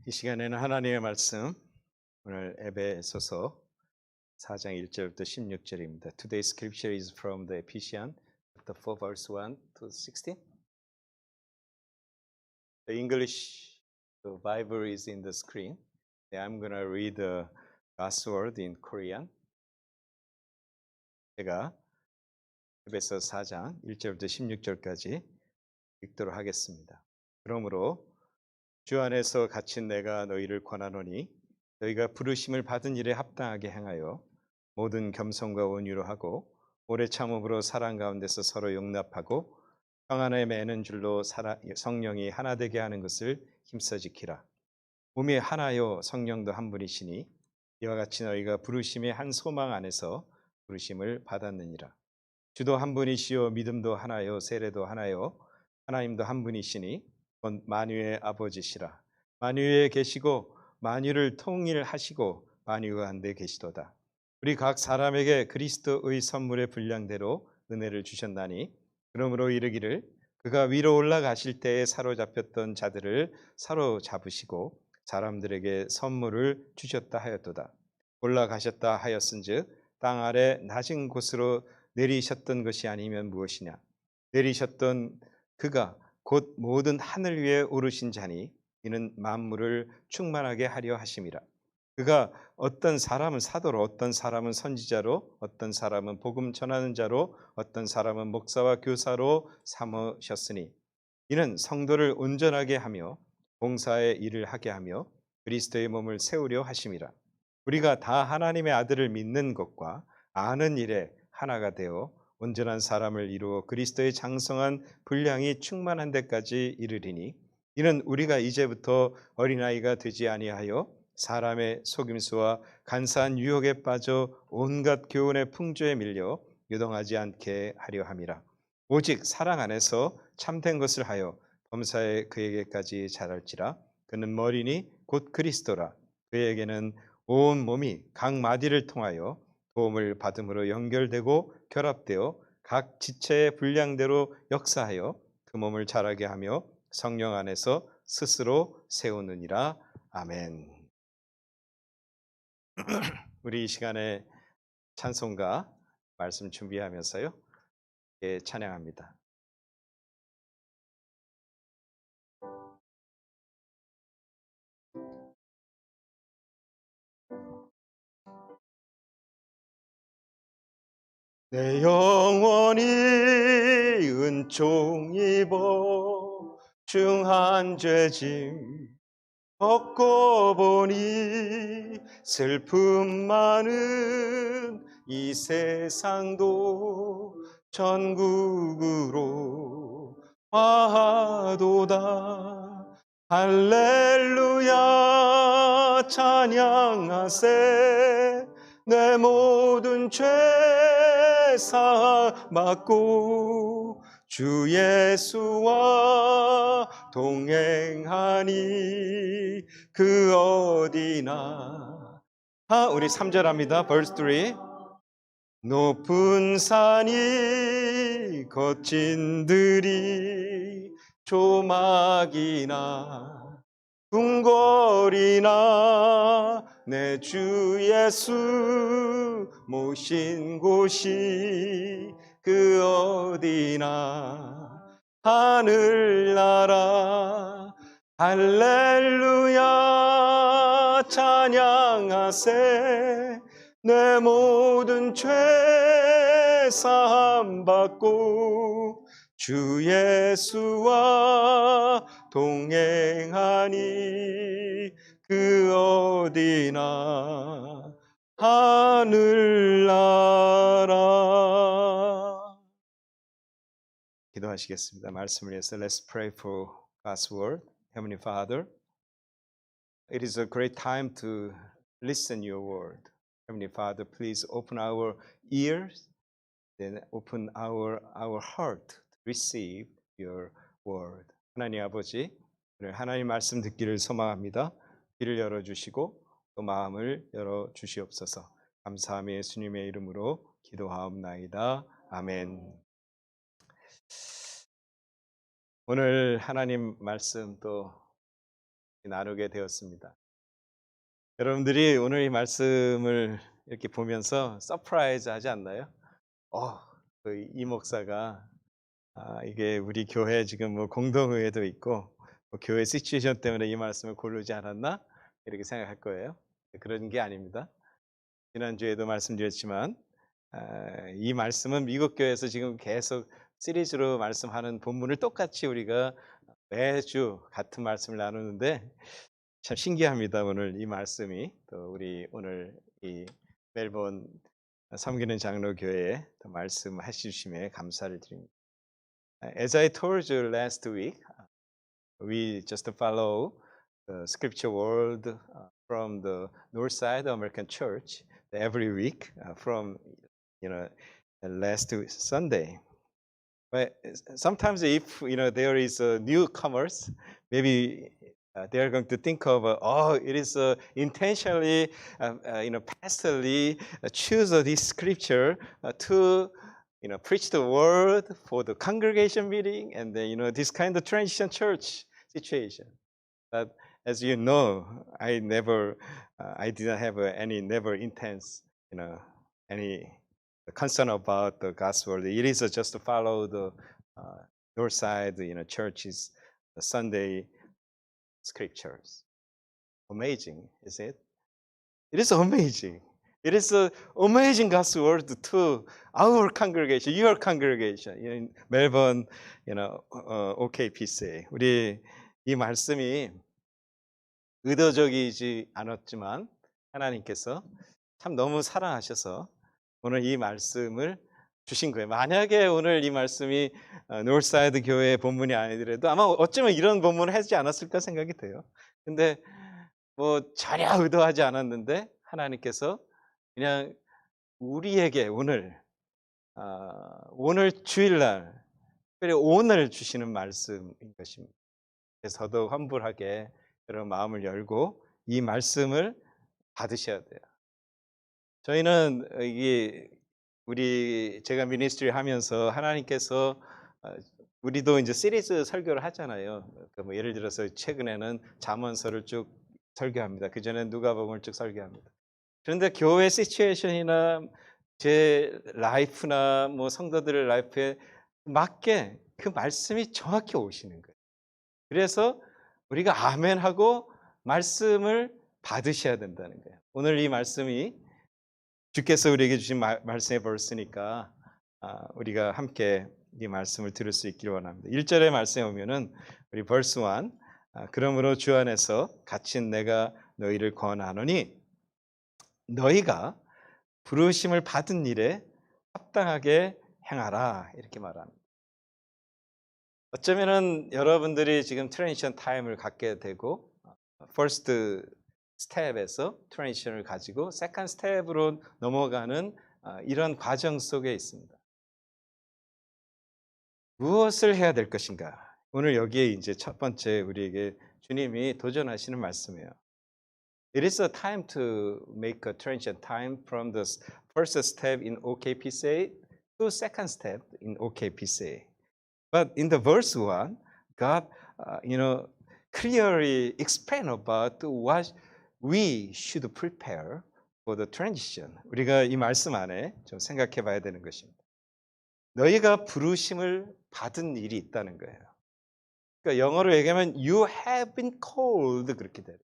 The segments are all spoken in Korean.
이 시간에는 하나님의 말씀, 오늘 에베소서 4장 1절부터 16절입니다. Today's scripture is from the Ephesians chapter 4 verse 1 to 16. The English the Bible is in the screen. I'm going to read the God's word in Korean. 제가 에베소 4장 1절부터 16절까지 읽도록 하겠습니다. 그러므로 주 안에서 갇힌 내가 너희를 권하노니 너희가 부르심을 받은 일에 합당하게 행하여 모든 겸손과 온유로 하고 오래 참음으로 사랑 가운데서 서로 용납하고 평안에 매는 줄로 성령이 하나 되게 하는 것을 힘써 지키라. 몸이 하나요 성령도 한 분이시니 이와 같이 너희가 부르심의 한 소망 안에서 부르심을 받았느니라. 주도 한 분이시요 믿음도 하나요 세례도 하나요 하나님도 한 분이시니 곧 만유의 아버지시라. 만유에 계시고 만유를 통일하시고 만유 가운데 계시도다. 우리 각 사람에게 그리스도의 선물의 분량대로 은혜를 주셨나니 그러므로 이르기를 그가 위로 올라가실 때에 사로잡혔던 자들을 사로잡으시고 사람들에게 선물을 주셨다 하였도다. 올라가셨다 하였은즉 땅 아래 낮은 곳으로 내리셨던 것이 아니면 무엇이냐. 내리셨던 그가 곧 모든 하늘 위에 오르신 자니 이는 만물을 충만하게 하려 하심이라. 그가 어떤 사람은 사도로 어떤 사람은 선지자로 어떤 사람은 복음 전하는 자로 어떤 사람은 목사와 교사로 삼으셨으니 이는 성도를 온전하게 하며 봉사의 일을 하게 하며 그리스도의 몸을 세우려 하심이라. 우리가 다 하나님의 아들을 믿는 것과 아는 일에 하나가 되어 온전한 사람을 이루어 그리스도의 장성한 분량이 충만한 데까지 이르리니 이는 우리가 이제부터 어린아이가 되지 아니하여 사람의 속임수와 간사한 유혹에 빠져 온갖 교훈의 풍조에 밀려 요동하지 않게 하려 함이라. 오직 사랑 안에서 참된 것을 하여 범사에 그에게까지 자랄지라. 그는 머리니 곧 그리스도라. 그에게는 온 몸이 각 마디를 통하여 도움을 받음으로 연결되고 결합되어 각 지체의 분량대로 역사하여 그 몸을 자라게 하며 성령 안에서 스스로 세우느니라. 아멘. 우리 이 시간에 찬송가 말씀 준비하면서요. 찬양합니다. 내 영혼이 은총 입어 중한 죄짐 벗고 보니 슬픔 많은 이 세상도 천국으로 화도다. 할렐루야 찬양하세. 내 모든 죄 사함 받고 주 예수와 동행하니 그 어디나. 우리 3절 합니다. Verse 3. 높은 산이 거친 들이 조막이나 궁궐이나 내 주 예수 모신 곳이 그 어디나 하늘나라. 할렐루야 찬양하세. 내 모든 죄 사함 받고 주 예수와 동행하니 그 어디나 하늘나라. 기도하시겠습니다. 말씀을 위해서 Let's pray for God's word. Heavenly Father, it is a great time to listen your word. Heavenly Father, please open our ears, then open our heart to receive your word. 하나님 아버지, 오늘 하나님 말씀 듣기를 소망합니다. 귀를 열어주시고 또 마음을 열어주시옵소서. 감사하며 예수님의 이름으로 기도하옵나이다. 아멘. 오늘 하나님 말씀 또 나누게 되었습니다. 여러분들이 오늘 이 말씀을 이렇게 보면서 서프라이즈 하지 않나요? 이 목사가 이게 우리 교회 지금 뭐 공동의회도 있고 뭐 교회 시츄에이션 때문에 이 말씀을 고르지 않았나? 이렇게 생각할 거예요. 그런 게 아닙니다. 지난주에도 말씀드렸지만 이 말씀은 미국 교회에서 지금 계속 시리즈로 말씀하는 본문을 똑같이 우리가 매주 같은 말씀을 나누는데 참 신기합니다. 오늘 이 말씀이 또 우리 오늘 이 멜번 섬기는 장로교회에 말씀하시 주심에 감사를 드립니다. As I told you last week, we just follow the scripture word from the North Side American Church every week from last Sunday. But sometimes if there is newcomers, maybe they are going to think of it is intentionally pastorally choose this scripture to preach the word for the congregation meeting and then this kind of transition church situation. But as you know, I did not have any never intense any concern about the gospel. It is just to follow the north side churches the Sunday scriptures. Amazing, is it? It is amazing. It is an amazing God's word to our congregation, your congregation in Melbourne, OKPC. 우리 이 말씀이 의도적이지 않았지만 하나님께서 참 너무 사랑하셔서 오늘 이 말씀을 주신 거예요. 만약에 오늘 이 말씀이 노스사이드 교회의 본문이 아니더라도 아마 어쩌면 이런 본문을 하지 않았을까 생각이 돼요. 근데 뭐 전혀 의도하지 않았는데 하나님께서 그냥 우리에게 오늘 주일날 특별히 오늘 주시는 말씀인 것입니다. 그래서 더더욱 환불하게 여러분 마음을 열고 이 말씀을 받으셔야 돼요. 저희는 제가 미니스트리 하면서 하나님께서 우리도 이제 시리즈 설교를 하잖아요. 뭐 예를 들어서 최근에는 잠언서를 쭉 설교합니다. 그 전에 누가복음을 쭉 설교합니다. 그런데 교회 시츄에이션이나 제 라이프나 뭐 성도들의 라이프에 맞게 그 말씀이 정확히 오시는 거예요. 그래서 우리가 아멘하고 말씀을 받으셔야 된다는 거예요. 오늘 이 말씀이 주께서 우리에게 주신 말씀의 벌스니까 우리가 함께 이 말씀을 들을 수 있기를 원합니다. 1절의 말씀에 오면은 우리 벌스 1 그러므로 주 안에서 갇힌 내가 너희를 권하노니 너희가 부르심을 받은 일에 합당하게 행하라 이렇게 말합니다. 어쩌면은 여러분들이 지금 트랜지션 타임을 갖게 되고 퍼스트 스텝에서 트랜지션을 가지고 세컨드 스텝으로 넘어가는 이런 과정 속에 있습니다. 무엇을 해야 될 것인가? 오늘 여기에 이제 첫 번째 우리에게 주님이 도전하시는 말씀이에요. It is a time to make a transition time from the first step in OKPCA to second step in OKPCA. But in the verse 1, God, clearly explain about what we should prepare for the transition. 우리가 이 말씀 안에 좀 생각해 봐야 되는 것입니다. 너희가 부르심을 받은 일이 있다는 거예요. 그러니까 영어로 얘기하면 you have been called 그렇게 돼요.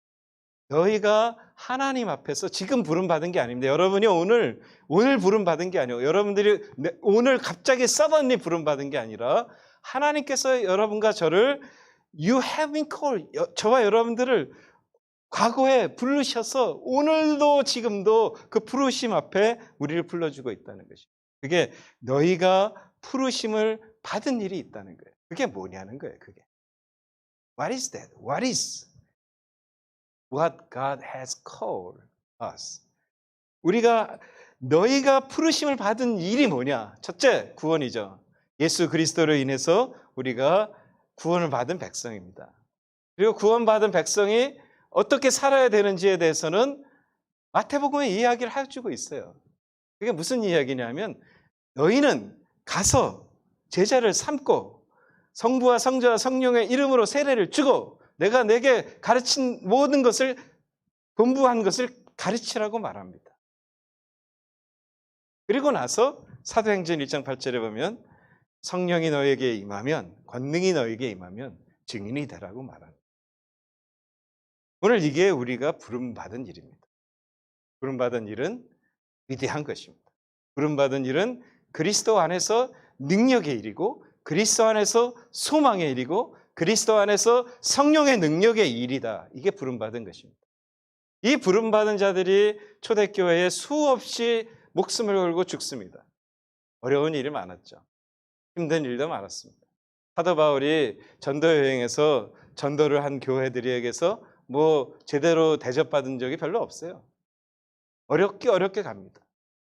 너희가 하나님 앞에서 지금 부름받은 게 아닙니다. 여러분이 오늘 부름받은 게 아니고 여러분들이 오늘 갑자기 suddenly 부름받은 게 아니라 하나님께서 여러분과 저를 you have been called 저와 여러분들을 과거에 부르셔서 오늘도 지금도 그 부르심 앞에 우리를 불러주고 있다는 것입니다. 그게 너희가 부르심을 받은 일이 있다는 거예요. 그게 뭐냐는 거예요. 그게 What is that? What is what God has called us? 너희가 부르심을 받은 일이 뭐냐? 첫째, 구원이죠. 예수 그리스도로 인해서 우리가 구원을 받은 백성입니다. 그리고 구원받은 백성이 어떻게 살아야 되는지에 대해서는 마태복음에 이야기를 해주고 있어요. 그게 무슨 이야기냐면 너희는 가서 제자를 삼고 성부와 성자와 성령의 이름으로 세례를 주고 내가 내게 가르친 모든 것을, 분부한 것을 가르치라고 말합니다. 그리고 나서 사도행전 1장 8절에 보면 성령이 너에게 임하면, 권능이 너에게 임하면 증인이 되라고 말합니다. 오늘 이게 우리가 부름받은 일입니다. 부름받은 일은 위대한 것입니다. 부름받은 일은 그리스도 안에서 능력의 일이고, 그리스도 안에서 소망의 일이고, 그리스도 안에서 성령의 능력의 일이다. 이게 부름받은 것입니다. 이 부름받은 자들이 초대교회에 수없이 목숨을 걸고 죽습니다. 어려운 일이 많았죠. 힘든 일도 많았습니다. 사도 바울이 전도 여행에서 전도를 한 교회들에게서 제대로 대접받은 적이 별로 없어요. 어렵게 갑니다.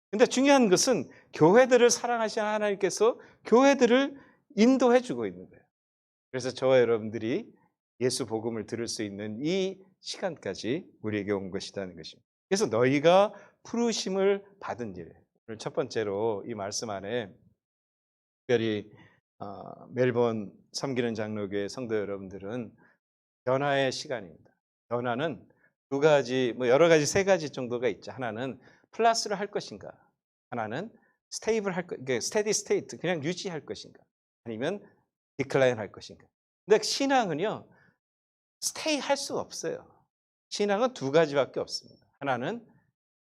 근데 중요한 것은 교회들을 사랑하시는 하나님께서 교회들을 인도해 주고 있는 거예요. 그래서 저와 여러분들이 예수 복음을 들을 수 있는 이 시간까지 우리에게 온 것이라는 것입니다. 그래서 너희가 부르심을 받은 일. 오늘 첫 번째로 이 말씀 안에 특별히 멜번 섬기는 장로교회 성도 여러분들은 변화의 시간입니다. 변화는 두 가지, 여러 가지, 세 가지 정도가 있죠. 하나는 플러스를 할 것인가, 하나는 스테이블 할 것인가, 스테디 스테이트, 그냥 유지할 것인가, 아니면 디클라인 할 것인가. 근데 신앙은요, 스테이 할 수가 없어요. 신앙은 두 가지밖에 없습니다. 하나는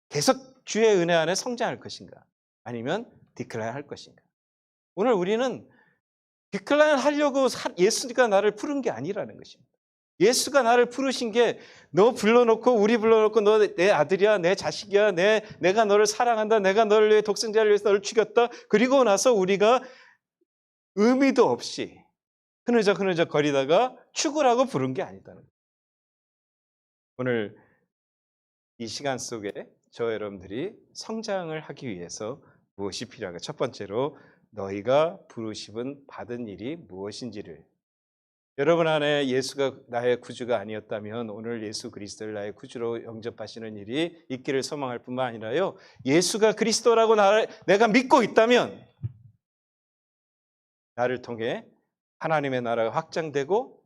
계속 주의 은혜 안에 성장할 것인가, 아니면 디클라인 할 것인가. 오늘 우리는 디클라인 하려고 예수가 나를 부른 게 아니라는 것입니다. 예수가 나를 부르신 게 너 불러놓고, 우리 불러놓고, 너 내 아들이야, 내 자식이야, 내가 너를 사랑한다, 내가 너를 위해 독생자를 위해서 너를 죽였다. 그리고 나서 우리가 의미도 없이 흐느적 거리다가 죽으라고 부른 게 아니다는 거예요. 오늘 이 시간 속에 저 여러분들이 성장을 하기 위해서 무엇이 필요한가? 첫 번째로 너희가 부르심은 받은 일이 무엇인지를, 여러분 안에 예수가 나의 구주가 아니었다면 오늘 예수 그리스도를 나의 구주로 영접하시는 일이 있기를 소망할 뿐만 아니라요, 예수가 그리스도라고 내가 믿고 있다면 나를 통해 하나님의 나라가 확장되고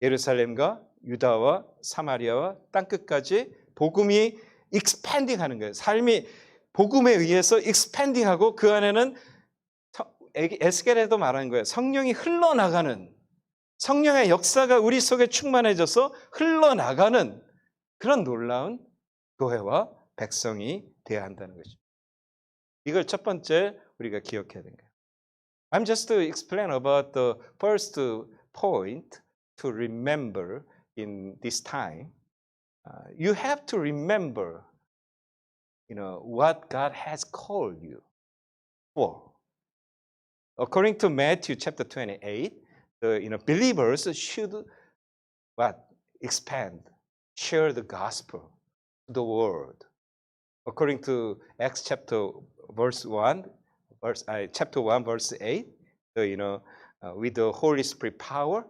예루살렘과 유다와 사마리아와 땅끝까지 복음이 익스팬딩하는 거예요. 삶이 복음에 의해서 익스팬딩하고 그 안에는 에스겔에도 말한 거예요. 성령이 흘러나가는, 성령의 역사가 우리 속에 충만해져서 흘러나가는 그런 놀라운 교회와 백성이 되어야 한다는 거죠. 이걸 첫 번째 우리가 기억해야 되는 거예요. I'm just to explain about the first point to remember in this time. You have to remember, what God has called you for. According to Matthew chapter 28, believers should expand, share the gospel to the world. According to Acts chapter 1, verse 8, with the Holy Spirit power,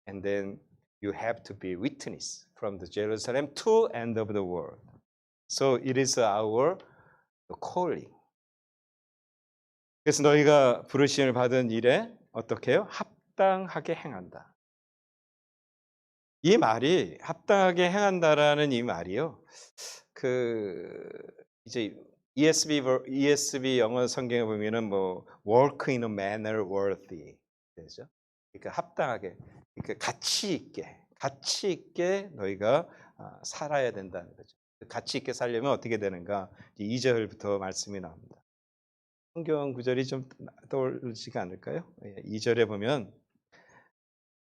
and then you have to be witness from the Jerusalem to end of the world. So it is our calling. 그래서 너희가 부르심을 받은 일에 어떻게 해요? 합당하게 행한다. 이 말이 합당하게 행한다라는 이 말이요. 이제 ESV 영어 성경에 보면은 work in a manner worthy 되죠. 그러니까 합당하게, 그러니까 가치 있게 너희가 살아야 된다는 거죠. 가치 있게 살려면 어떻게 되는가? 2절부터 말씀이 나옵니다. 성경 구절이 좀 떠오르지가 않을까요? 2절에 보면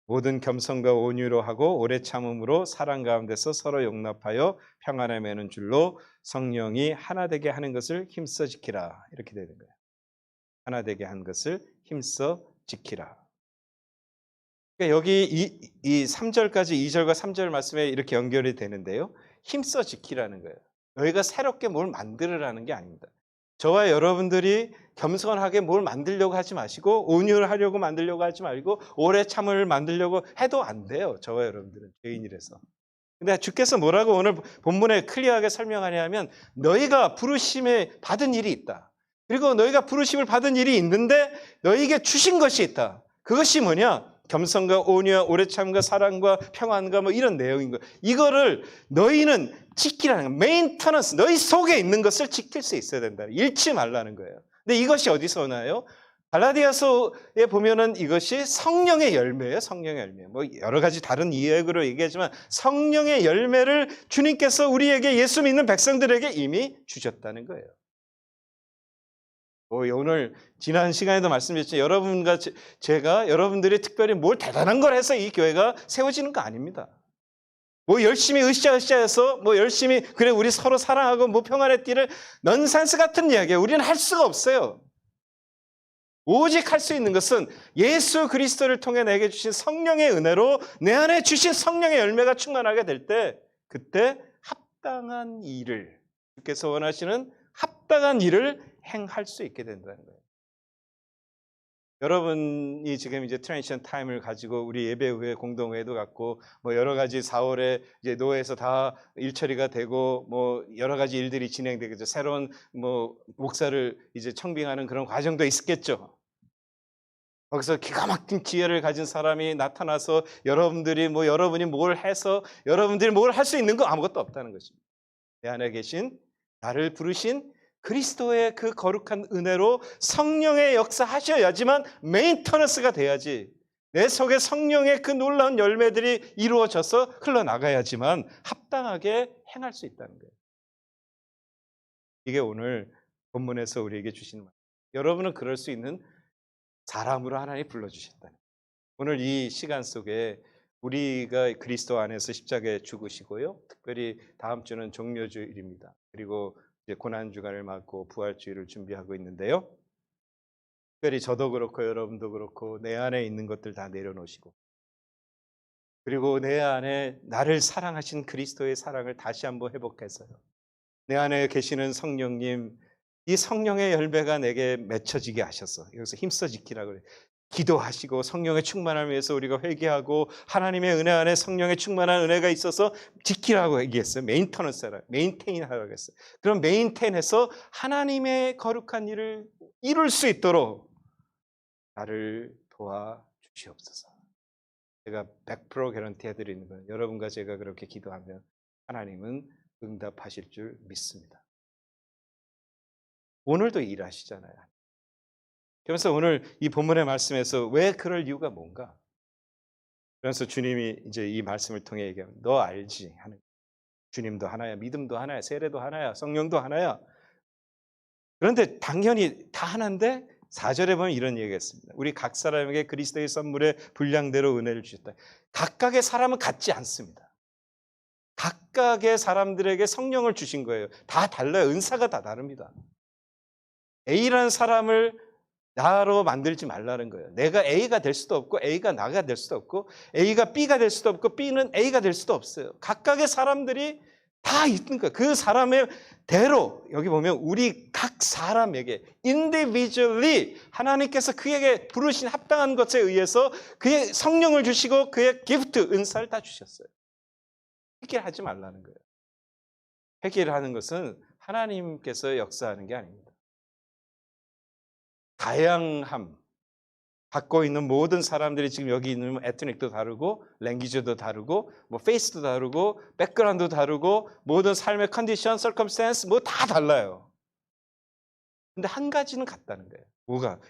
모든 겸손과 온유로 하고 오래 참음으로 사랑 가운데서 서로 용납하여 평안에 매는 줄로 성령이 하나 되게 하는 것을 힘써 지키라. 이렇게 되는 거예요. 하나 되게 한 것을 힘써 지키라. 그러니까 여기 이 3절까지 2절과 3절 말씀에 이렇게 연결이 되는데요. 힘써 지키라는 거예요. 너희가 새롭게 뭘 만들으라는 게 아닙니다. 저와 여러분들이 겸손하게 뭘 만들려고 하지 마시고 온유를 하려고 만들려고 하지 말고 오래 참을 만들려고 해도 안 돼요. 저와 여러분들은 죄인이라서. 근데 주께서 뭐라고 오늘 본문에 클리어하게 설명하냐면 너희가 부르심에 받은 일이 있다. 그리고 너희가 부르심을 받은 일이 있는데 너희에게 주신 것이 있다. 그것이 뭐냐? 겸손과 온유와 오래 참과 사랑과 평안과 뭐 이런 내용인 거예요. 이거를 너희는 지키라는 거예요. 메인터넌스, 너희 속에 있는 것을 지킬 수 있어야 된다. 잃지 말라는 거예요. 근데 이것이 어디서 오나요? 갈라디아서에 보면은 이것이 성령의 열매예요. 성령의 열매. 뭐 여러 가지 다른 이야기로 얘기하지만 성령의 열매를 주님께서 우리에게 예수 믿는 백성들에게 이미 주셨다는 거예요. 오늘 지난 시간에도 말씀드렸지만 여러분과 제가 여러분들이 특별히 뭘 대단한 걸 해서 이 교회가 세워지는 거 아닙니다. 뭐 열심히 으쌰으쌰해서 뭐 열심히 그래 우리 서로 사랑하고 뭐 평안의 띠를 넌센스 같은 이야기예요. 우리는 할 수가 없어요. 오직 할 수 있는 것은 예수 그리스도를 통해 내게 주신 성령의 은혜로 내 안에 주신 성령의 열매가 충만하게 될 때 그때 합당한 일을 주께서 원하시는 합당한 일을 행할 수 있게 된다는 거예요. 여러분이 지금 이제 트랜지션 타임을 가지고 우리 예배 후에 공동회도 갖고 뭐 여러 가지 4월에 이제 노회에서 다 일처리가 되고 뭐 여러 가지 일들이 진행되겠죠. 새로운 뭐 목사를 이제 청빙하는 그런 과정도 있었겠죠. 거기서 기가 막힌 기회를 가진 사람이 나타나서 여러분이 뭘 해서 여러분들이 뭘 할 수 있는 거 아무것도 없다는 것입니다. 내 안에 계신 나를 부르신 그리스도의 그 거룩한 은혜로 성령의 역사하셔야지만 메인터넌스가 돼야지 내 속에 성령의 그 놀라운 열매들이 이루어져서 흘러나가야지만 합당하게 행할 수 있다는 거예요. 이게 오늘 본문에서 우리에게 주시는 말. 여러분은 그럴 수 있는 사람으로 하나님 불러주셨다는 거예요. 오늘 이 시간 속에 우리가 그리스도 안에서 십자가에 죽으시고요. 특별히 다음 주는 종려주일입니다. 그리고 이제 고난주간을 맞고 부활주일을 준비하고 있는데요. 특별히 저도 그렇고 여러분도 그렇고 내 안에 있는 것들 다 내려놓으시고 그리고 내 안에 나를 사랑하신 그리스도의 사랑을 다시 한번 회복해서요. 내 안에 계시는 성령님, 이 성령의 열매가 내게 맺혀지게 하셔서 여기서 힘써 지키라고 그래요. 기도하시고 성령의 충만함을 위해서 우리가 회개하고 하나님의 은혜 안에 성령의 충만한 은혜가 있어서 지키라고 얘기했어요. 메인테인하라고 했어요. 그럼 메인테인해서 하나님의 거룩한 일을 이룰 수 있도록 나를 도와주시옵소서. 제가 100% 개런티 해드리는 거예요. 여러분과 제가 그렇게 기도하면 하나님은 응답하실 줄 믿습니다. 오늘도 일하시잖아요. 그래서 오늘 이 본문의 말씀에서 왜 그럴 이유가 뭔가? 그래서 주님이 이제 이 말씀을 통해 얘기하면 너 알지? 하는 주님도 하나야, 믿음도 하나야, 세례도 하나야, 성령도 하나야. 그런데 당연히 다 하나인데 4절에 보면 이런 얘기가 있습니다. 우리 각 사람에게 그리스도의 선물에 분량대로 은혜를 주셨다. 각각의 사람은 같지 않습니다. 각각의 사람들에게 성령을 주신 거예요. 다 달라요. 은사가 다 다릅니다. A라는 사람을 나로 만들지 말라는 거예요. 내가 A가 될 수도 없고 A가 나가 될 수도 없고 A가 B가 될 수도 없고 B는 A가 될 수도 없어요. 각각의 사람들이 다 있는 거예요. 그 사람의 대로 여기 보면 우리 각 사람에게 individually 하나님께서 그에게 부르신 합당한 것에 의해서 그의 성령을 주시고 그의 기프트, 은사를 다 주셨어요. 회개하지 말라는 거예요. 회개를 하는 것은 하나님께서 역사하는 게 아닙니다. 다양함, 갖고 있는 모든 사람들이 지금 여기 있는 에트닉도 다르고 랭귀지도 다르고 뭐 페이스도 다르고 백그라운드도 다르고 모든 삶의 컨디션, 서컴스탠스 뭐 다 달라요. 근데 한 가지는 같다는 거예요. 뭐가?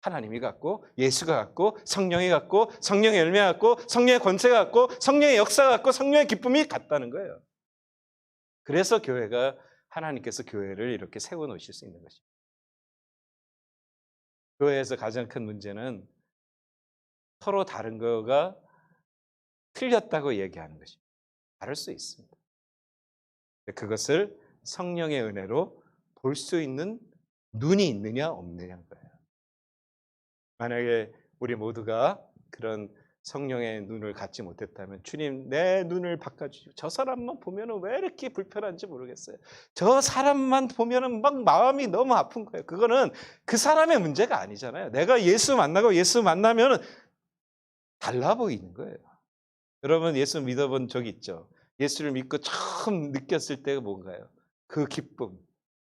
하나님이 같고 예수가 같고 성령이 같고 성령의 열매가 같고 성령의 권세가 같고 성령의 역사가 같고 성령의 기쁨이 같다는 거예요. 그래서 교회가 하나님께서 교회를 이렇게 세워놓으실 수 있는 것입니다. 교회에서 가장 큰 문제는 서로 다른 거가 틀렸다고 얘기하는 것입니다. 다를 수 있습니다. 그것을 성령의 은혜로 볼 수 있는 눈이 있느냐 없느냐인 거예요. 만약에 우리 모두가 그런 성령의 눈을 갖지 못했다면 주님 내 눈을 바꿔주시고 저 사람만 보면 왜 이렇게 불편한지 모르겠어요. 저 사람만 보면 막 마음이 너무 아픈 거예요. 그거는 그 사람의 문제가 아니잖아요. 내가 예수 만나고 예수 만나면 달라 보이는 거예요. 여러분 예수 믿어본 적 있죠? 예수를 믿고 처음 느꼈을 때가 뭔가요? 그 기쁨.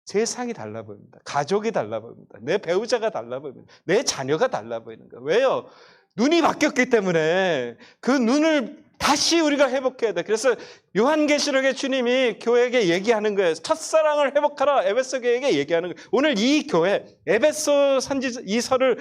세상이 달라 보입니다. 가족이 달라 보입니다. 내 배우자가 달라 보입니다. 내 자녀가 달라 보이는 거예요. 왜요? 눈이 바뀌었기 때문에 그 눈을 다시 우리가 회복해야 돼. 그래서 요한계시록에 주님이 교회에게 얘기하는 거예요. 첫사랑을 회복하라. 에베소 교회에게 얘기하는 거예요. 오늘 이 교회, 에베소 선지 이 서를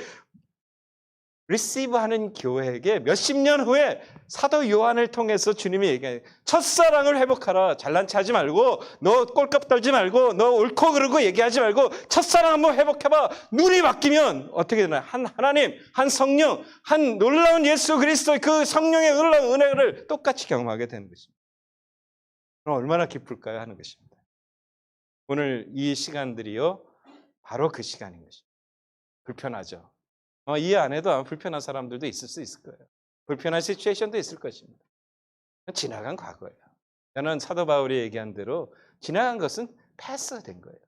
리시브하는 교회에게 몇십 년 후에 사도 요한을 통해서 주님이 얘기해요. 첫사랑을 회복하라. 잘난 체 하지 말고, 너 꼴값 떨지 말고, 너 옳고 그르고 얘기하지 말고 첫사랑 한번 회복해봐. 눈이 바뀌면 어떻게 되나요? 한 하나님, 한 성령, 한 놀라운 예수 그리스도의 그 성령의 놀라운 은혜를 똑같이 경험하게 되는 것입니다. 그럼 얼마나 기쁠까요? 하는 것입니다. 오늘 이 시간들이요, 바로 그 시간인 것입니다. 불편하죠. 이해 안 해도 아마 불편한 사람들도 있을 수 있을 거예요. 불편한 시츄에이션도 있을 것입니다. 지나간 과거예요. 저는 사도 바울이 얘기한 대로 지나간 것은 패스된 거예요.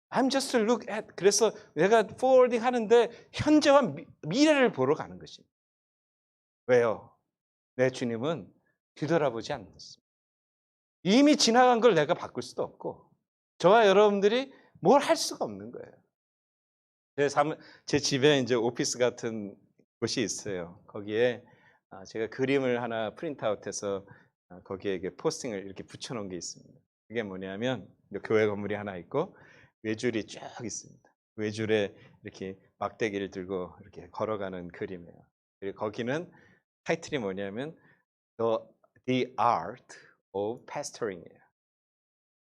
I'm just look at. 그래서 내가 forwarding 하는데 현재와 미래를 보러 가는 것입니다. 왜요? 내 주님은 뒤돌아보지 않습니다. 이미 지나간 걸 내가 바꿀 수도 없고 저와 여러분들이 뭘 할 수가 없는 거예요. 제 집에 이제 오피스 같은 곳이 있어요. 거기에 제가 그림을 하나 프린트아웃해서 거기에 포스팅을 이렇게 붙여놓은 게 있습니다. 그게 뭐냐면 교회 건물이 하나 있고 외줄이 쭉 있습니다. 외줄에 이렇게 막대기를 들고 이렇게 걸어가는 그림이에요. 그리고 거기는 타이틀이 뭐냐면 The Art of Pastoring이에요.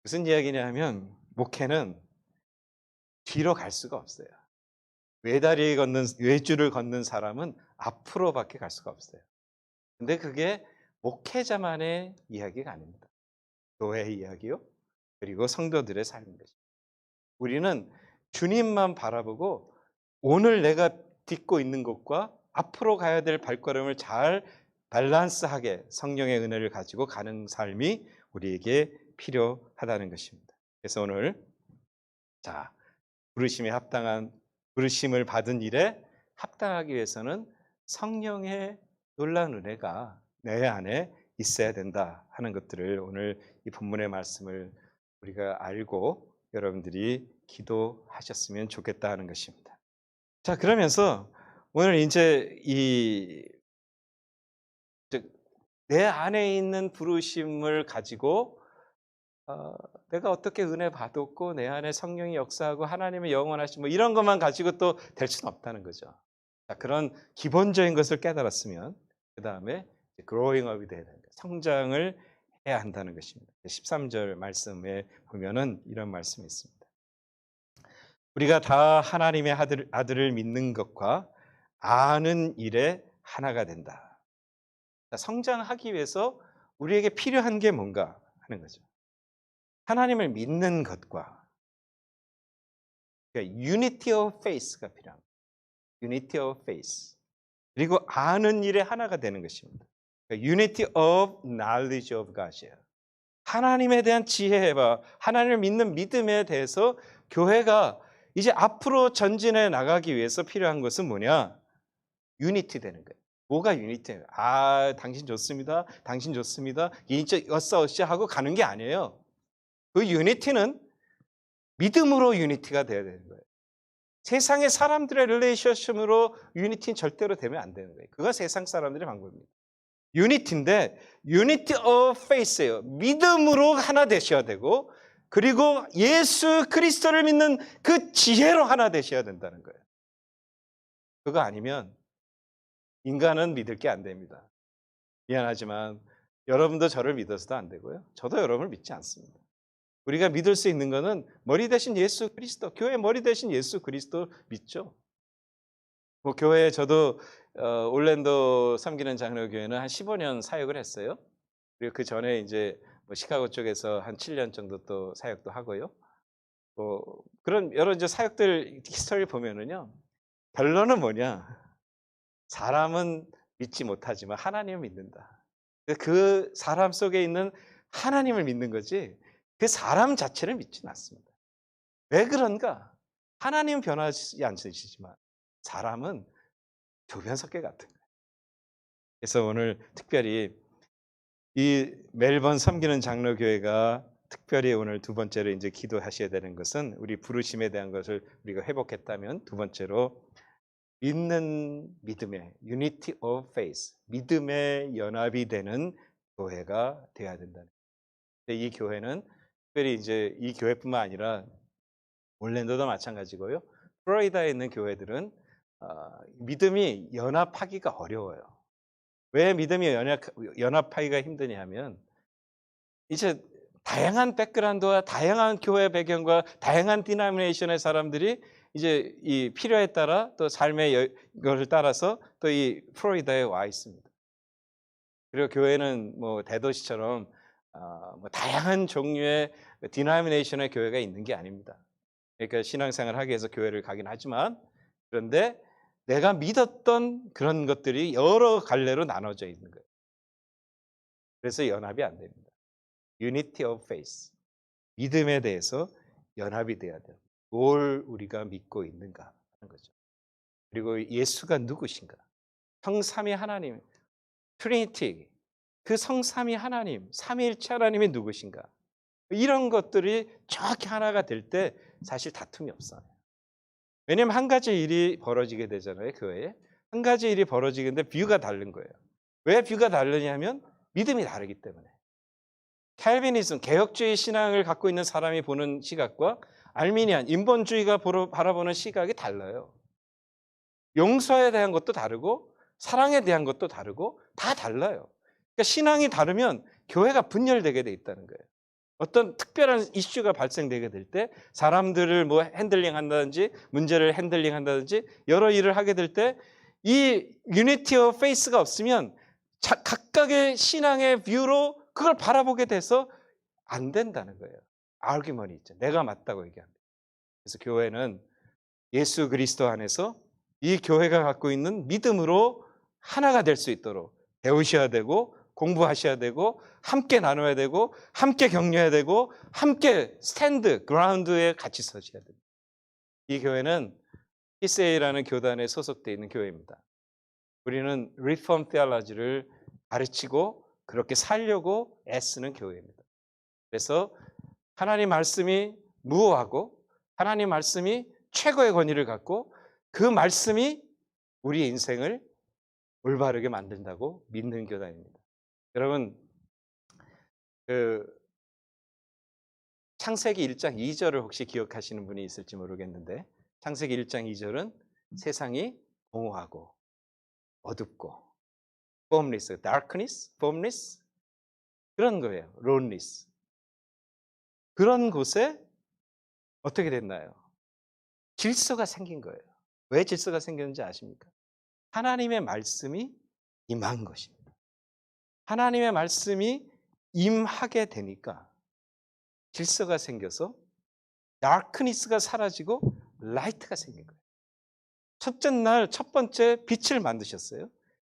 무슨 이야기냐면 목회는 뒤로 갈 수가 없어요. 외줄을 걷는 사람은 앞으로밖에 갈 수가 없어요. 근데 그게 목회자만의 이야기가 아닙니다. 교회의 이야기요. 그리고 성도들의 삶입니다. 우리는 주님만 바라보고 오늘 내가 딛고 있는 것과 앞으로 가야 될 발걸음을 잘 밸런스하게 성령의 은혜를 가지고 가는 삶이 우리에게 필요하다는 것입니다. 그래서 오늘 부르심을 받은 일에 합당하기 위해서는 성령의 놀라운 은혜가 내 안에 있어야 된다 하는 것들을 오늘 이 본문의 말씀을 우리가 알고 여러분들이 기도하셨으면 좋겠다 하는 것입니다. 자, 그러면서 오늘 이제 내 안에 있는 부르심을 가지고 내가 어떻게 은혜 받았고 내 안에 성령이 역사하고 하나님의 영원하심 이런 것만 가지고 또 될 수는 없다는 거죠. 자, 그런 기본적인 것을 깨달았으면 그 다음에 growing up이 돼야 된다. 성장을 해야 한다는 것입니다. 13절 말씀에 보면은 이런 말씀이 있습니다. 우리가 다 하나님의 아들을 믿는 것과 아는 일에 하나가 된다. 자, 성장하기 위해서 우리에게 필요한 게 뭔가 하는 거죠. 하나님을 믿는 것과 그러니까 unity of faith가 필요합니다. unity of faith. 그리고 아는 일에 하나가 되는 것입니다. 그러니까 unity of knowledge of God이에요. 하나님에 대한 지혜와 하나님을 믿는 믿음에 대해서 교회가 이제 앞으로 전진해 나가기 위해서 필요한 것은 뭐냐? 유니티 되는 거예요. 뭐가 유니티예요? 당신 좋습니다. 당신 좋습니다. 이제 어싸 하고 가는 게 아니에요. 그 유니티는 믿음으로 유니티가 되어야 되는 거예요. 세상의 사람들의 릴레이션십으로 유니티는 절대로 되면 안 되는 거예요. 그거 세상 사람들의 방법입니다. 유니티인데 유니티 오브 페이스예요. 믿음으로 하나 되셔야 되고 그리고 예수 그리스도를 믿는 그 지혜로 하나 되셔야 된다는 거예요. 그거 아니면 인간은 믿을 게 안 됩니다. 미안하지만 여러분도 저를 믿어서도 안 되고요. 저도 여러분을 믿지 않습니다. 우리가 믿을 수 있는 것은 머리 대신 예수 그리스도, 교회 머리 대신 예수 그리스도 믿죠. 교회에 저도 올랜도 섬기는 장로교회는 한 15년 사역을 했어요. 그리고 그 전에 이제 시카고 쪽에서 한 7년 정도 또 사역도 하고요. 그런 여러 이제 사역들 히스토리를 보면은요, 결론은 뭐냐? 사람은 믿지 못하지만 하나님을 믿는다. 그 사람 속에 있는 하나님을 믿는 거지. 그 사람 자체를 믿지는 않습니다. 왜 그런가? 하나님은 변하지 않으시지만 사람은 조변석계 같은 거예요. 그래서 오늘 특별히 이 멜번 섬기는 장로교회가 특별히 오늘 두 번째로 이제 기도하셔야 되는 것은 우리 부르심에 대한 것을 우리가 회복했다면 두 번째로 믿는 믿음의 unity of faith, 믿음의 연합이 되는 교회가 돼야 된다는 거예요. 이 교회는 특별히 이제 이 교회뿐만 아니라 올랜도도 마찬가지고요. 플로리다에 있는 교회들은 믿음이 연합하기가 어려워요. 왜 믿음이 연합하기가 힘드냐 하면 이제 다양한 백그라운드와 다양한 교회 배경과 다양한 디노미네이션의 사람들이 이제 이 필요에 따라 또 삶의 것을 따라서 또 이 플로리다에 와 있습니다. 그리고 교회는 뭐 대도시처럼 뭐 다양한 종류의 디노미네이션의 교회가 있는 게 아닙니다. 그러니까 신앙생활을 하기 위해서 교회를 가긴 하지만 그런데 내가 믿었던 그런 것들이 여러 갈래로 나눠져 있는 거예요. 그래서 연합이 안 됩니다. Unity of faith. 믿음에 대해서 연합이 돼야 돼요. 뭘 우리가 믿고 있는가 하는 거죠. 그리고 예수가 누구신가? 성삼위 하나님, 트리니티, 그 성삼위 하나님, 삼위일체 하나님이 누구신가? 이런 것들이 정확히 하나가 될 때 사실 다툼이 없어요. 왜냐하면 한 가지 일이 벌어지게 되잖아요. 교회에. 한 가지 일이 벌어지는데 뷰가 다른 거예요. 왜 뷰가 다르냐면 믿음이 다르기 때문에. 칼비니즘, 개혁주의 신앙을 갖고 있는 사람이 보는 시각과 알미니안, 인본주의가 바라보는 시각이 달라요. 용서에 대한 것도 다르고 사랑에 대한 것도 다르고 다 달라요. 그러니까 신앙이 다르면 교회가 분열되게 돼 있다는 거예요. 어떤 특별한 이슈가 발생되게 될 때 사람들을 뭐 핸들링한다든지 문제를 핸들링한다든지 여러 일을 하게 될 때 이 유니티 오브 페이스가 없으면 각각의 신앙의 뷰로 그걸 바라보게 돼서 안 된다는 거예요. 아르규먼이 있죠. 내가 맞다고 얘기합니다. 그래서 교회는 예수 그리스도 안에서 이 교회가 갖고 있는 믿음으로 하나가 될 수 있도록 배우셔야 되고 공부하셔야 되고 함께 나눠야 되고 함께 격려해야 되고 함께 스탠드, 그라운드에 같이 서셔야 됩니다. 이 교회는 PCA라는 교단에 소속되어 있는 교회입니다. 우리는 리폼 테올로지를 가르치고 그렇게 살려고 애쓰는 교회입니다. 그래서 하나님 말씀이 무호하고 하나님 말씀이 최고의 권위를 갖고 그 말씀이 우리의 인생을 올바르게 만든다고 믿는 교단입니다. 여러분, 창세기 1장 2절을 혹시 기억하시는 분이 있을지 모르겠는데 창세기 1장 2절은 세상이 공허하고 어둡고 formless, darkness, formless 그런 거예요. loneliness. 그런 곳에 어떻게 됐나요? 질서가 생긴 거예요. 왜 질서가 생겼는지 아십니까? 하나님의 말씀이 임한 것입니다. 하나님의 말씀이 임하게 되니까 질서가 생겨서 다크니스가 사라지고 라이트가 생긴 거예요. 첫째 날 첫 번째 빛을 만드셨어요.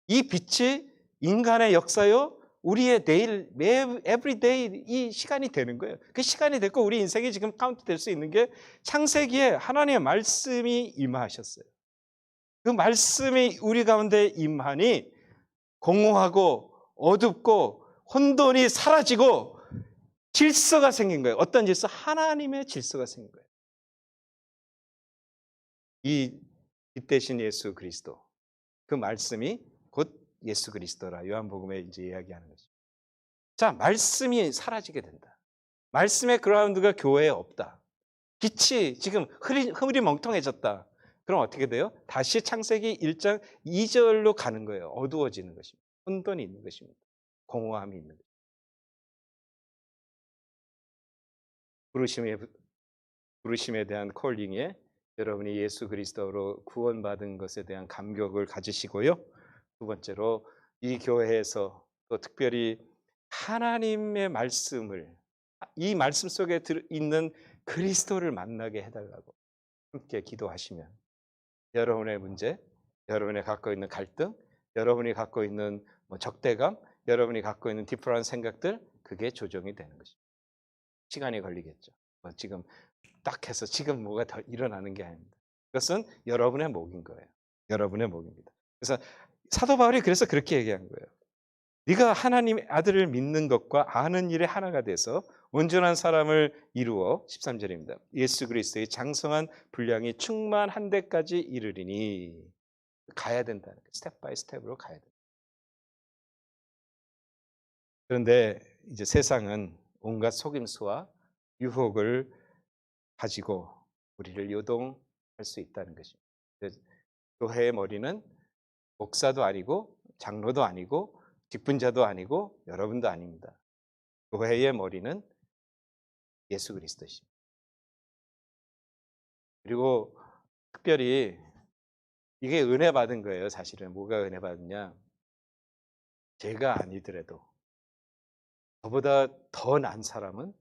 이 빛이 인간의 역사요 우리의 내일 에브리데이 이 시간이 되는 거예요. 그 시간이 됐고 우리 인생이 지금 카운트 될 수 있는 게 창세기에 하나님의 말씀이 임하셨어요. 그 말씀이 우리 가운데 임하니 공허하고 어둡고 혼돈이 사라지고 질서가 생긴 거예요. 어떤 질서? 하나님의 질서가 생긴 거예요. 이 빛대신 예수 그리스도, 그 말씀이 곧 예수 그리스도라 요한복음에 이제 이야기하는 거죠. 자, 말씀이 사라지게 된다. 말씀의 그라운드가 교회에 없다. 빛이 지금 흐리멍텅해졌다. 그럼 어떻게 돼요? 다시 창세기 1장 2절로 가는 거예요. 어두워지는 것입니다. 혼돈이 있는 것입니다. 공허함이 있는 것입니다. 부르심에 대한 콜링에 여러분이 예수 그리스도로 구원받은 것에 대한 감격을 가지시고요. 두 번째로 이 교회에서 또 특별히 하나님의 말씀을 이 말씀 속에 있는 그리스도를 만나게 해달라고 함께 기도하시면 여러분의 문제, 여러분이 갖고 있는 갈등, 여러분이 갖고 있는 적대감, 여러분이 갖고 있는 디프런트 생각들 그게 조정이 되는 것입니다. 시간이 걸리겠죠. 지금 딱 해서 지금 뭐가 더 일어나는 게 아닙니다. 그것은 여러분의 목인 거예요. 여러분의 목입니다. 그래서 사도 바울이 그래서 그렇게 얘기한 거예요. 네가 하나님의 아들을 믿는 것과 아는 일에 하나가 돼서 온전한 사람을 이루어 13절입니다. 예수 그리스도의 장성한 분량이 충만한 데까지 이르리니 가야 된다는 거예요. 스텝 바이 스텝으로 가야 된다. 그런데 이제 세상은 온갖 속임수와 유혹을 가지고 우리를 요동할 수 있다는 것입니다. 교회의 머리는 목사도 아니고 장로도 아니고 직분자도 아니고 여러분도 아닙니다. 교회의 머리는 예수 그리스도십니다. 그리고 특별히 이게 은혜 받은 거예요. 사실은 뭐가 은혜 받느냐? 제가 아니더라도 저보다 더 난 사람은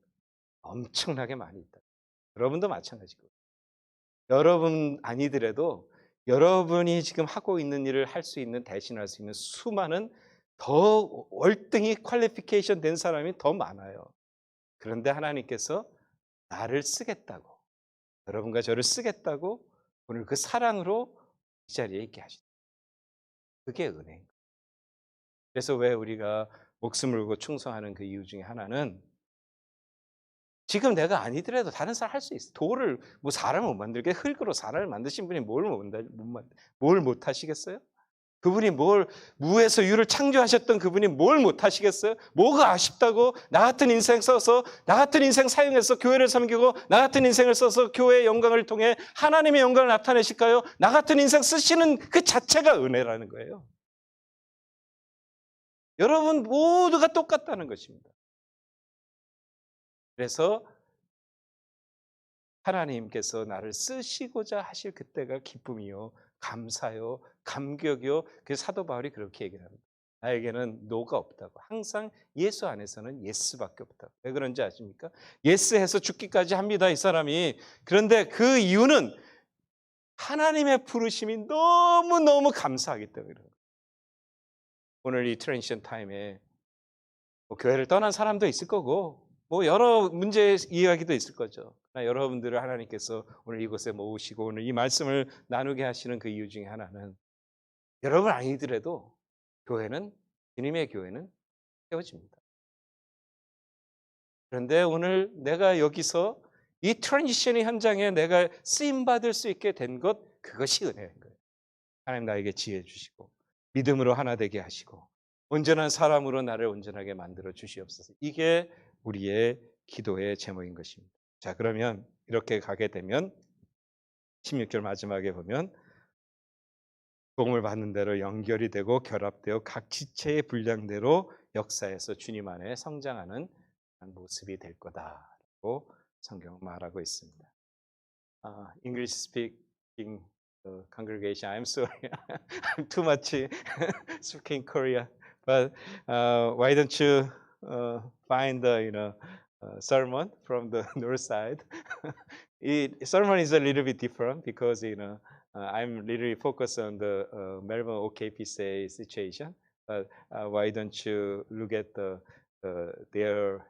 엄청나게 많이 있다. 여러분도 마찬가지고. 여러분 아니더라도 여러분이 지금 하고 있는 일을 할 수 있는, 대신할 수 있는 수많은 더 월등히 퀄리피케이션 된 사람이 더 많아요. 그런데 하나님께서 나를 쓰겠다고, 여러분과 저를 쓰겠다고 오늘 그 사랑으로 이 자리에 있게 하시다. 그게 은혜인 거예요. 그래서 왜 우리가 목숨을 걸고 충성하는 그 이유 중에 하나는 지금 내가 아니더라도 다른 사람 할 수 있어. 돌을 뭐 사람을 못 만들게 흙으로 사람을 만드신 분이 뭘 못 하시겠어요? 그분이 무에서 유를 창조하셨던 그분이 뭘 못 하시겠어요? 뭐가 아쉽다고 나 같은 인생 써서, 나 같은 인생 사용해서 교회를 섬기고, 나 같은 인생을 써서 교회의 영광을 통해 하나님의 영광을 나타내실까요? 나 같은 인생 쓰시는 그 자체가 은혜라는 거예요. 여러분 모두가 똑같다는 것입니다. 그래서 하나님께서 나를 쓰시고자 하실 그때가 기쁨이요, 감사요, 감격이요. 그래서 사도 바울이 그렇게 얘기를 합니다. 나에게는 노가 없다고. 항상 예수 안에서는 예스밖에 없다고. 왜 그런지 아십니까? 예스해서 죽기까지 합니다, 이 사람이. 그런데 그 이유는 하나님의 부르심이 너무너무 감사하기 때문에 그래요. 오늘 이 트랜지션 타임에 교회를 떠난 사람도 있을 거고 여러 문제 이야기도 있을 거죠. 여러분들을 하나님께서 오늘 이곳에 모으시고 오늘 이 말씀을 나누게 하시는 그 이유 중에 하나는 여러분 아니더라도 교회는, 주님의 교회는 세워집니다. 그런데 오늘 내가 여기서 이 트랜지션의 현장에 내가 쓰임받을 수 있게 된 것, 그것이 은혜인 거예요. 하나님 나에게 지혜 주시고 믿음으로 하나 되게 하시고 온전한 사람으로 나를 온전하게 만들어 주시옵소서. 이게 우리의 기도의 제목인 것입니다. 자, 그러면 이렇게 가게 되면 16절 마지막에 보면 복음을 받는 대로 연결이 되고 결합되어 각 지체의 분량대로 역사에서 주님 안에 성장하는 모습이 될 거다라고 성경은 말하고 있습니다. English speaking congregation, I'm sorry, I'm too much speaking Korea, but why don't you find the sermon from the north side? Sermon is a little bit different because I'm literally focused on the Melbourne OKPCA situation. But why don't you look at their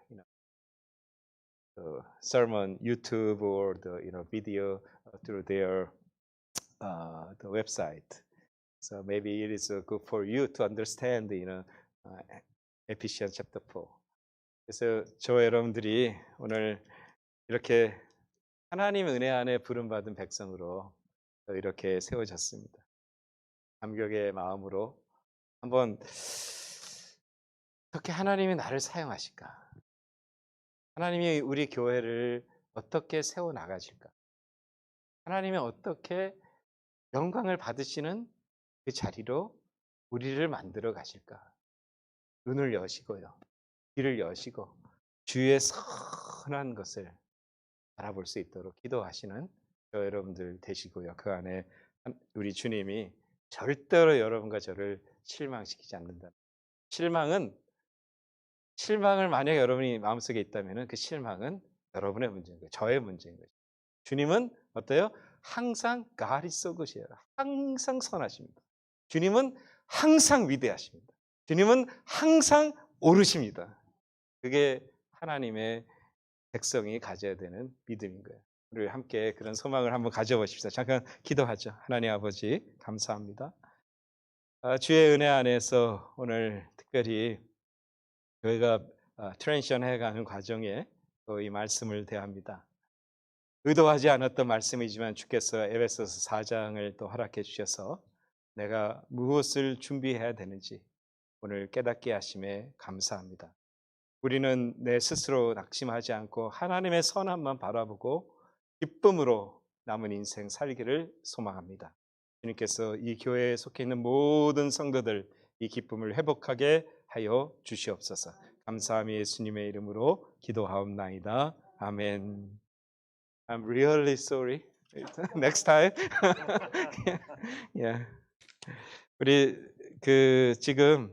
sermon YouTube or the video through their the website. So maybe it is good for you to understand Ephesians chapter 4. 그래서 저와 여러분들이 오늘 이렇게 하나님의 은혜 안에 부름받은 백성으로 이렇게 세워졌습니다. 감격의 마음으로 한번 어떻게 하나님이 나를 사용하실까? 하나님이 우리 교회를 어떻게 세워나가실까? 하나님이 어떻게 영광을 받으시는 그 자리로 우리를 만들어 가실까? 눈을 여시고요. 귀를 여시고 주의 선한 것을 바라볼 수 있도록 기도하시는 저 여러분들 되시고요. 그 안에 우리 주님이 절대로 여러분과 저를 실망시키지 않는다. 실망을 만약 여러분이 마음속에 있다면 그 실망은 여러분의 문제인 거예요. 저의 문제인 거죠. 주님은 어때요? 항상 God is so good이에요. 항상 선하십니다. 주님은 항상 위대하십니다. 주님은 항상 옳으십니다. 그게 하나님의 백성이 가져야 되는 믿음인 거예요. 우리 함께 그런 소망을 한번 가져보십시다. 잠깐 기도하죠. 하나님 아버지 감사합니다. 주의 은혜 안에서 오늘 특별히 저희가 트랜지션 해가는 과정에 또 이 말씀을 대합니다. 의도하지 않았던 말씀이지만 주께서 에베소서 4장을 또 허락해 주셔서 내가 무엇을 준비해야 되는지 오늘 깨닫게 하심에 감사합니다. 우리는 내 스스로 낙심하지 않고 하나님의 선함만 바라보고 기쁨으로 남은 인생 살기를 소망합니다. 주님께서 이 교회에 속해 있는 모든 성도들 이 기쁨을 회복하게 하여 주시옵소서. 감사함이 예수님의 이름으로 기도하옵나이다. 아멘. I'm really sorry. Next time. yeah. 우리 지금